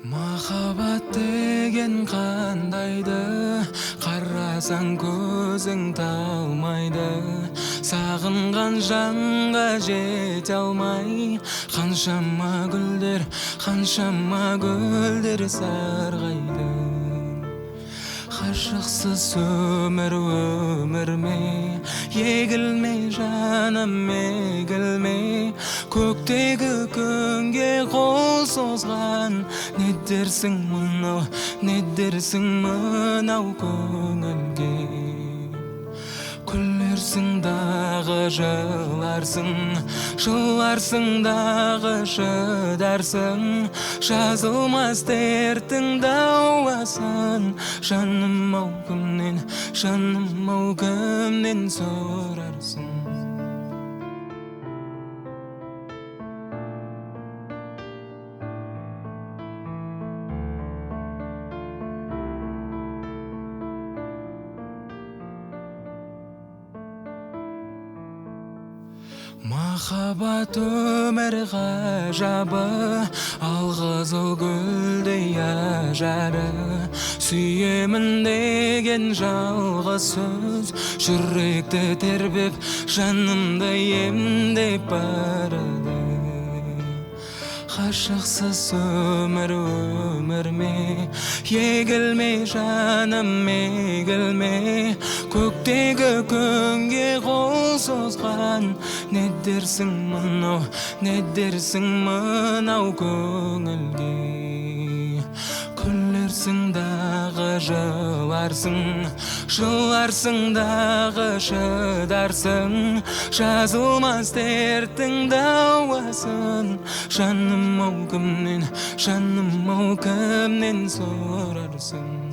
Махаббат деген қандайды, қарасаң көзің талмайды. Сағынған жанға жете алмай, қаншама гүлдер сарғайды. Ғашықсыз өмір ме, егілме жаным, егілме. Көктегі күнге қол созған, не дерсің мынау көңілге. Күлерсің дағы жыларсың дағы шыдарсың. Жазылмас дерттің дауасын, жаным ау кімнен сұрарсың. Махаббат өмір ғажабы, алғызыл гүлдей ажары. Сүйемін деген жалғыз сөз, жүректі тербеп, жанымды емдеп барады. Ғашықсыз өмір ме, егілме жаным, егілме. Көктегі күнге қол созған, не дерсің мынау көңілге. Күлерсің дағы жыларсың дағы шыдарсың. Жазылмас дерттің дауасын, жаным ау кімнен сұрарсың.